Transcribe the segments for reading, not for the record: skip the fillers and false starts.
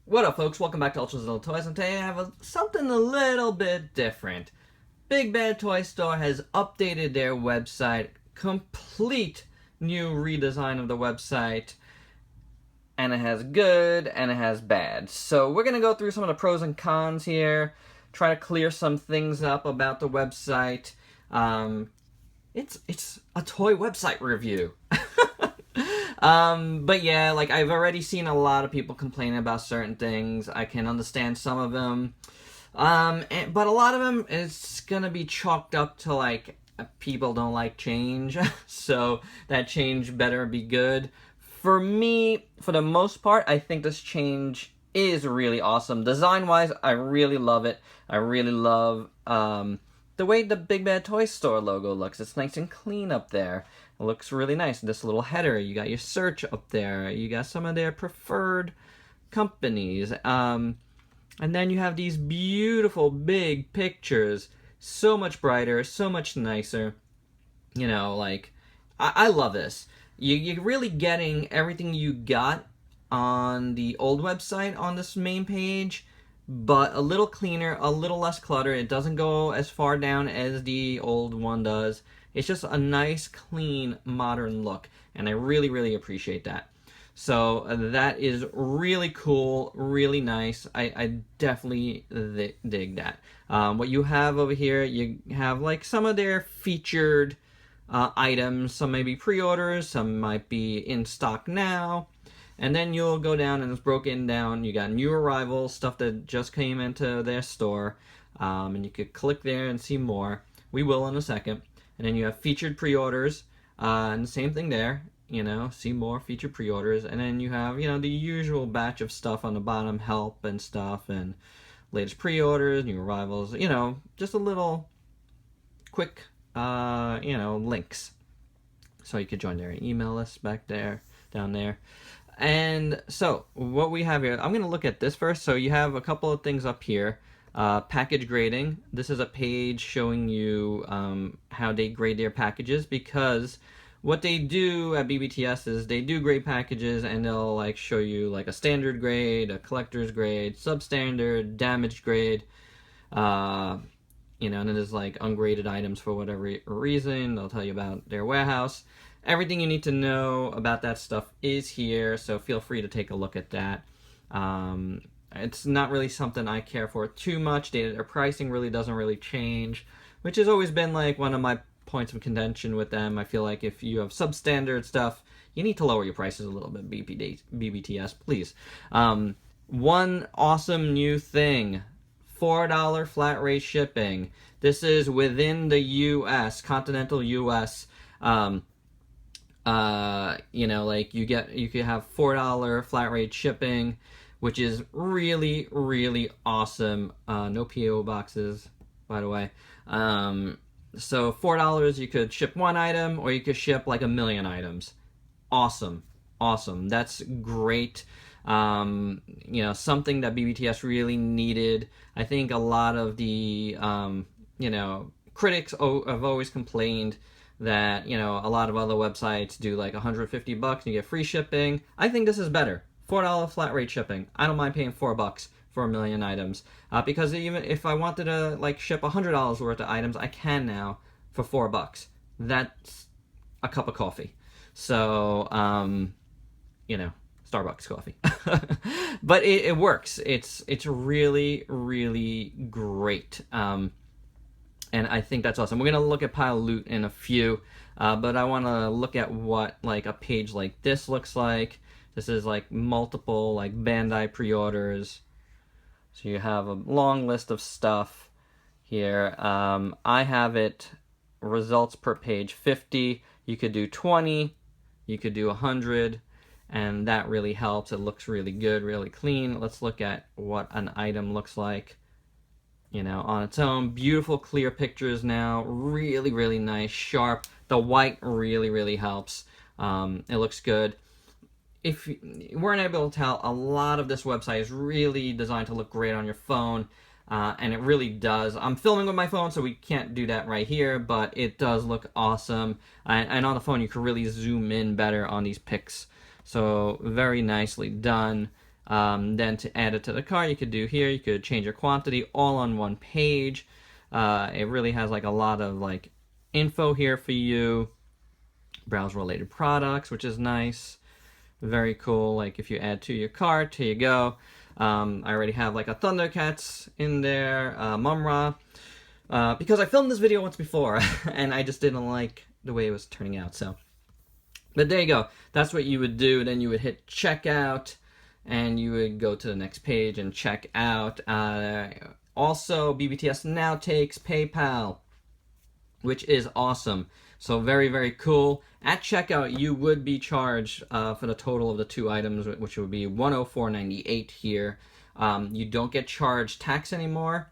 What up, folks? Welcome back to Ultra's Little Toys, and today I have something a little bit different. Big Bad Toy Store has updated their website, complete new redesign of the website, and it has good and it has bad. So we're going to go through some of the pros and cons here, try to clear some things up about the website. It's a toy website review. But yeah, like I've already seen a lot of people complaining about certain things. I can understand some of them. But a lot of them is gonna be chalked up to like people don't like change. So that change better be good. For me, for the most part, I think this change is really awesome. Design-wise, I really love it. I really love the way the Big Bad Toy Store logo looks. It's nice and clean up there. It looks really nice. This little header, you got your search up there. You got some of their preferred companies. And then you have these beautiful big pictures. So much brighter, so much nicer. You know, like, I love this. You're really getting everything you got on the old website on this main page, but a little cleaner, a little less clutter. It doesn't go as far down as the old one does. It's just a nice, clean, modern look, and I really, really appreciate that. So that is really cool, really nice. I definitely dig that. What you have over here, you have like some of their featured items. Some may be pre-orders, some might be in stock now. And then you'll go down and it's broken down. You got new arrivals, stuff that just came into their store. And you could click there and see more. We will in a second. And then you have featured pre-orders, and the same thing there, you know, see more featured pre-orders. And then you have, you know, the usual batch of stuff on the bottom, help and stuff, and latest pre-orders, new arrivals, you know, just a little quick, you know, links. So you could join their email list back there, down there. And so what we have here, I'm going to look at this first. So you have a couple of things up here. Package grading. This is a page showing you how they grade their packages, because what they do at BBTS is they do grade packages and they'll like show you like a standard grade, a collector's grade, substandard, damaged grade, you know, and then there's like ungraded items for whatever reason. They'll tell you about their warehouse. Everything you need to know about that stuff is here, so feel free to take a look at that. It's not really something I care for too much. Their pricing really doesn't really change, which has always been like one of my points of contention with them. I feel like if you have substandard stuff, you need to lower your prices a little bit, BBTS, please. One awesome new thing, $4 flat rate shipping. This is within the U.S., continental U.S., you know, like you could have $4 flat rate shipping, which is really, really awesome. No PO boxes, by the way. So $4, you could ship one item, or you could ship like 1,000,000 items. Awesome, awesome. That's great. You know, something that BBTS really needed. I think a lot of the, you know, critics have always complained that, you know, a lot of other websites do like $150 and you get free shipping. I think this is better. $4 flat rate shipping. I don't mind paying $4 for 1,000,000 items, because even if I wanted to like ship $100 worth of items, I can now for $4. That's a cup of coffee. So, you know, Starbucks coffee. But it works. It's really, really great. And I think that's awesome. We're going to look at Pile Loot in a few, but I want to look at what like a page like this looks like. This is like multiple like Bandai pre-orders. So you have a long list of stuff here. I have it results per page 50. You could do 20. You could do 100. And that really helps. It looks really good, really clean. Let's look at what an item looks like, you know, on its own. Beautiful clear pictures now. Really, really nice, sharp. The white really, really helps. It looks good. If you weren't able to tell, a lot of this website is really designed to look great on your phone, and it really does. I'm filming with my phone, so we can't do that right here, but it does look awesome. And on the phone, you can really zoom in better on these pics. So very nicely done. Then to add it to the cart, you could do here. You could change your quantity all on one page. It really has like a lot of like info here for you. Browse related products, which is nice. Very cool. Like if you add to your cart, here you go. I already have like a Thundercats in there, Mumra, because I filmed this video once before and I just didn't like the way it was turning out. So, but there you go. That's what you would do. Then you would hit checkout and you would go to the next page and check out. Also, BBTS now takes PayPal, which is awesome. So very, very cool. At checkout, you would be charged for the total of the two items, which would be $104.98 here. You don't get charged tax anymore,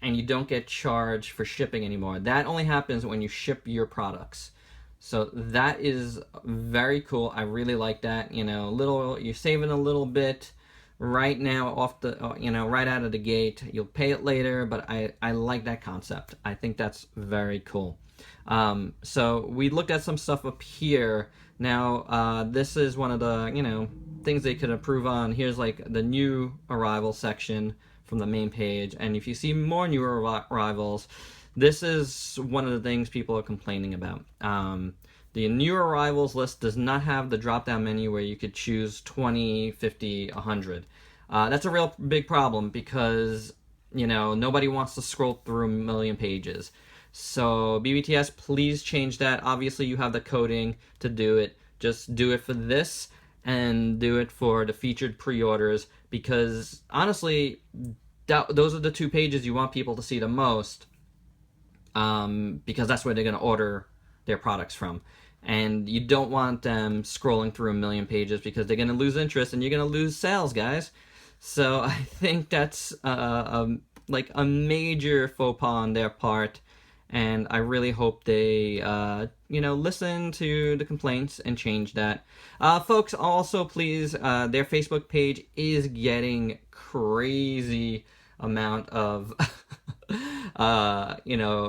and you don't get charged for shipping anymore. That only happens when you ship your products. So that is very cool. I really like that. You know, you're saving a little bit right now off the, right out of the gate. You'll pay it later, but I like that concept. I think that's very cool. So we looked at some stuff up here. Now, this is one of the, things they could improve on. Here's like the new arrival section from the main page. And if you see more new arrivals, this is one of the things people are complaining about. The new arrivals list does not have the drop-down menu where you could choose 20, 50, 100. That's a real big problem because, nobody wants to scroll through a million pages. So BBTS, please change that. Obviously, you have the coding to do it. Just do it for this and do it for the featured pre-orders because, honestly, those are the two pages you want people to see the most because that's where they're going to order their products from. And you don't want them scrolling through a million pages because they're going to lose interest and you're going to lose sales, guys. So I think that's like a major faux pas on their part. And I really hope they, listen to the complaints and change that. Folks, also, please, their Facebook page is getting crazy amount of,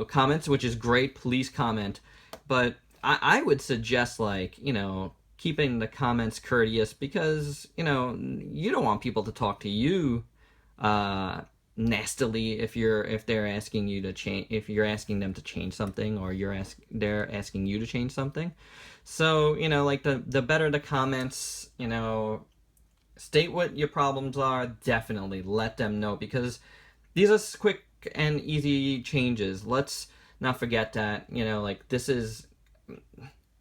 comments, which is great. Please comment. But I would suggest, keeping the comments courteous because, you don't want people to talk to you, nastily if they're asking you to change, if you're asking them to change something or they're asking you to change something. So the better the comments, state what your problems are. Definitely let them know because these are quick and easy changes. Let's not forget that this is,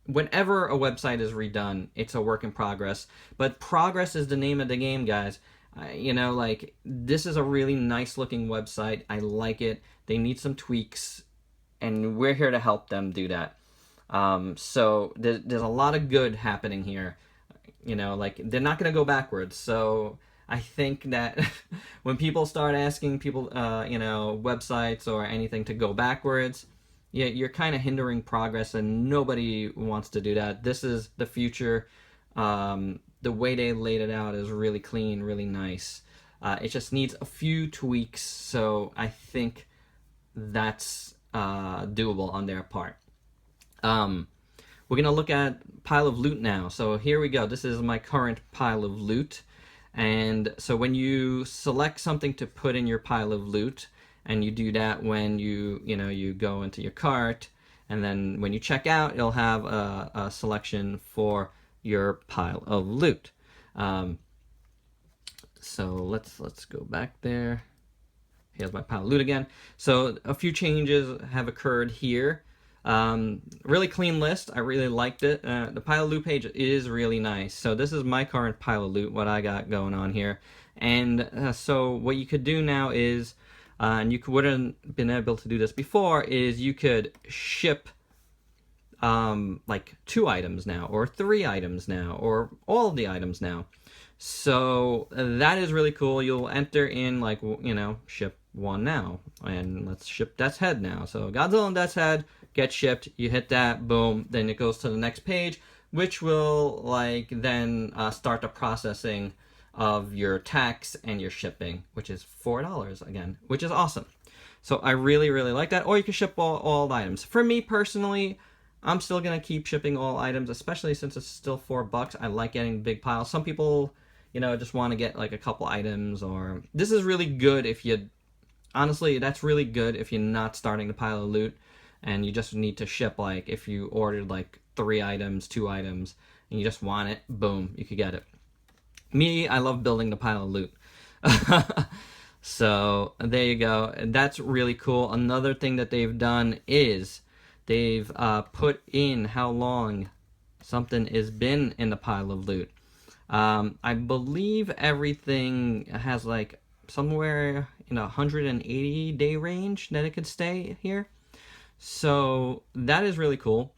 whenever a website is redone, it's a work in progress, but progress is the name of the game, guys. This is a really nice looking website. I like it. They need some tweaks, and we're here to help them do that. So there's a lot of good happening here. They're not going to go backwards. So I think that when people start asking people, websites or anything to go backwards, you're kind of hindering progress, and nobody wants to do that. This is the future. The way they laid it out is really clean, really nice. It just needs a few tweaks, so I think that's doable on their part. We're going to look at pile of loot now. So here we go. This is my current pile of loot. And so when you select something to put in your pile of loot, and you do that when you go into your cart, and then when you check out, you'll have a selection for your pile of loot. So let's go back there. Here's my pile of loot again. So a few changes have occurred here. Really clean list. I really liked it. The pile of loot page is really nice. So this is my current pile of loot, what I got going on here. And so what you could do now is, and you wouldn't been able to do this before, is you could ship like 2 items now, or 3 items now, or all of the items now. So that is really cool. You'll enter in ship 1 now, and let's ship Death's Head now. So Godzilla and Death's Head get shipped. You hit that, boom, then it goes to the next page, which will then start the processing of your tax and your shipping, which is $4 again, which is awesome. So I really, really like that. Or you can ship all items. For me personally, I'm still going to keep shipping all items, especially since it's still $4. I like getting big piles. Some people, just want to get like a couple items. Or this is really good if you, honestly, that's really good if you're not starting to pile of loot and you just need to ship, like if you ordered like 3 items, 2 items, and you just want it, boom, you could get it. Me, I love building the pile of loot. So there you go. That's really cool. Another thing that they've done is they've put in how long something has been in the pile of loot. I believe everything has like somewhere in 180-day range that it could stay here. So that is really cool.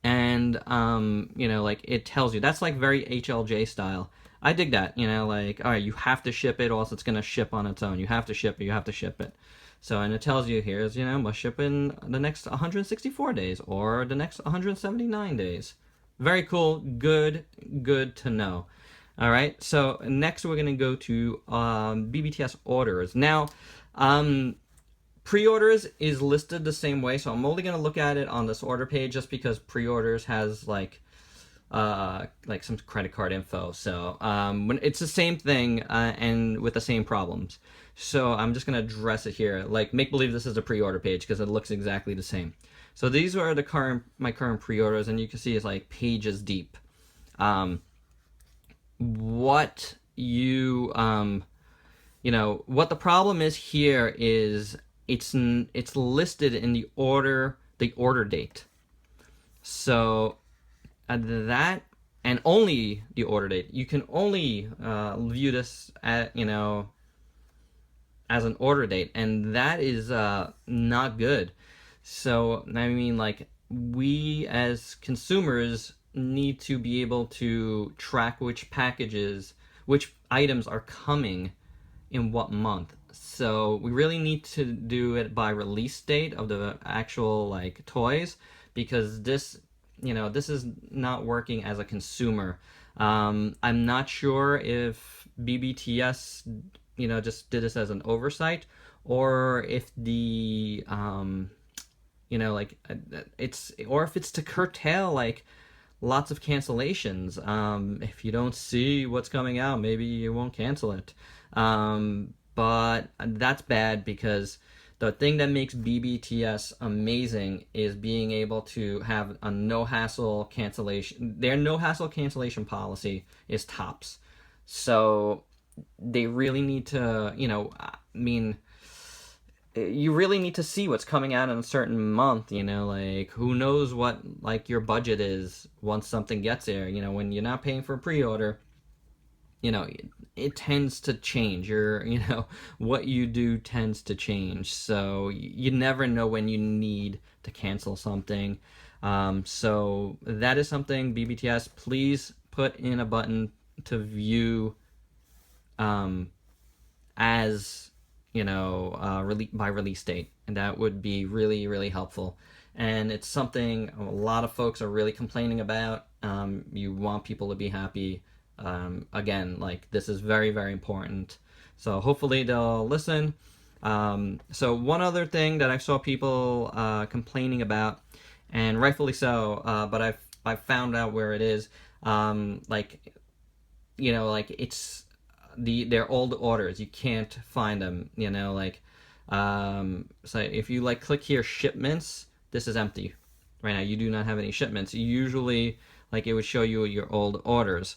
And like it tells you, that's like very HLJ style. I dig that. Like, all right, you have to ship it, or else it's gonna ship on its own. You have to ship it. You have to ship it. So, and it tells you here's, must ship in the next 164 days or the next 179 days. Very cool. Good to know. All right. So next we're gonna go to BBTS orders. Now, pre-orders is listed the same way, so I'm only gonna look at it on this order page just because pre-orders has like some credit card info. So when it's the same thing and with the same problems. So I'm just gonna address it here. Like, make believe this is a pre-order page because it looks exactly the same. So these are my current pre-orders, and you can see it's like pages deep. What you what the problem is here is it's listed in the order date. So that, and only the order date. You can only view this at as an order date, and that is not good. So I mean, like, we as consumers need to be able to track which items are coming in what month. So we really need to do it by release date of the actual like toys, because this is not working as a consumer. I'm not sure if BBTS just did this as an oversight, or if the if it's to curtail like lots of cancellations. If you don't see what's coming out, maybe you won't cancel it. But that's bad, because the thing that makes BBTS amazing is being able to have a no-hassle cancellation. Their no-hassle cancellation policy is tops. So they really need to, you really need to see what's coming out in a certain month, like who knows what like your budget is once something gets there. When you're not paying for a pre-order, it tends to change. What you do tends to change. So you never know when you need to cancel something. So that is something, BBTS, please put in a button to view as by release date, and that would be really, really helpful. And it's something a lot of folks are really complaining about. You want people to be happy. Again, like, this is very, very important. So hopefully they'll listen. So one other thing that I saw people complaining about, and rightfully so, but I've found out where it is. It's their old orders. You can't find them. So if you like click here, shipments, this is empty right now. You do not have any shipments. Usually, like, it would show you your old orders.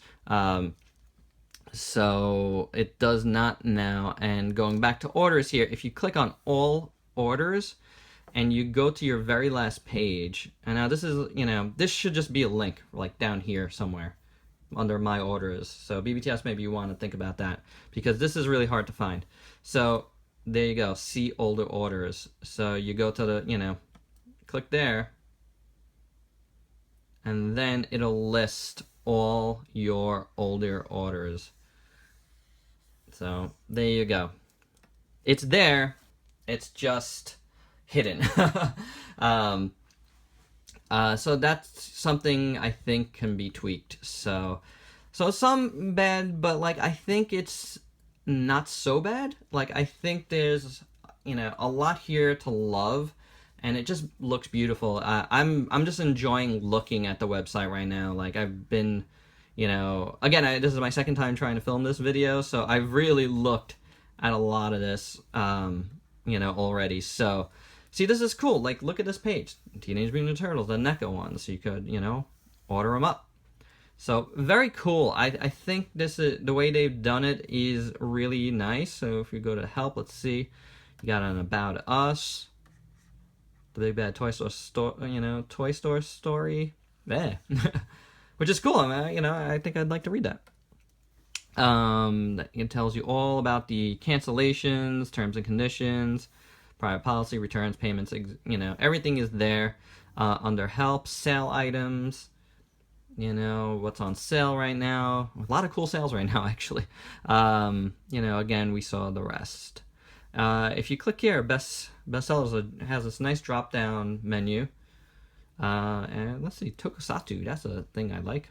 So it does not now. And going back to orders here, if you click on all orders and you go to your very last page, and now this is, this should just be a link like down here somewhere under my orders. So BBTS, maybe you want to think about that, because this is really hard to find. So there you go, see older orders. So you go to the, click there, and then it'll list all your older orders. So there you go. It's there, it's just hidden. So that's something I think can be tweaked. So some bad, but like, I think it's not so bad. Like, I think there's a lot here to love, and it just looks beautiful. I'm just enjoying looking at the website right now. Like, I've been you know, again, this is my second time trying to film this video, so I've really looked at a lot of this, you know, already. So, see, this is cool. Like, look at this page. Teenage Mutant Ninja Turtles, the NECA one. So you could, you know, order them up. So, very cool. I think this is, the way they've done it is really nice. So if you go to help, let's see. You got an About Us. The Big Bad Toy Store, you know, Toy Store story. Yeah. Which is cool. I mean, you know, I think I'd like to read that. It tells you all about the cancellations, terms and conditions, private policy, returns, payments, you know, everything is there. Under help, sale items, you know, what's on sale right now. A lot of cool sales right now, actually. You know, again, we saw the rest. If you click here, bestsellers, it has this nice drop down menu. And let's see, Tokusatsu, that's a thing I like.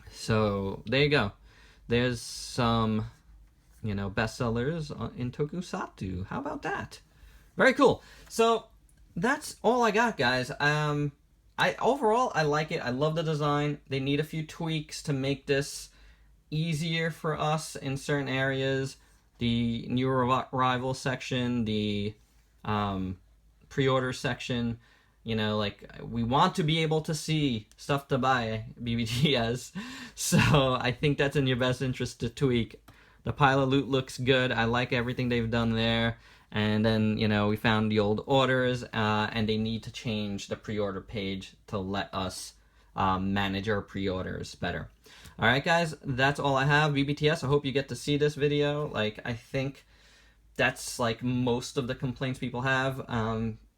So there you go. There's some, you know, bestsellers in Tokusatsu. How about that? Very cool. So that's all I got, guys. Overall, I like it. I love the design. They need a few tweaks to make this easier for us in certain areas. The new arrival section, the pre-order section. You know, like, we want to be able to see stuff to buy, BBTS. So I think that's in your best interest to tweak. The pile of loot looks good. I like everything they've done there. And then, you know, we found the old orders, and they need to change the pre-order page to let us manage our pre-orders better. All right, guys, that's all I have. BBTS, I hope you get to see this video. Like, I think that's, like, most of the complaints people have.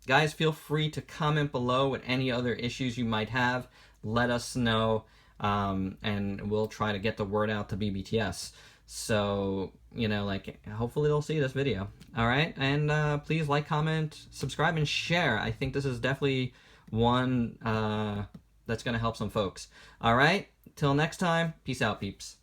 Guys, feel free to comment below with any other issues you might have. Let us know, and we'll try to get the word out to BBTS. So, you know, like, hopefully they'll see this video. All right? And please like, comment, subscribe, and share. I think this is definitely one that's going to help some folks. All right? Till next time, peace out, peeps.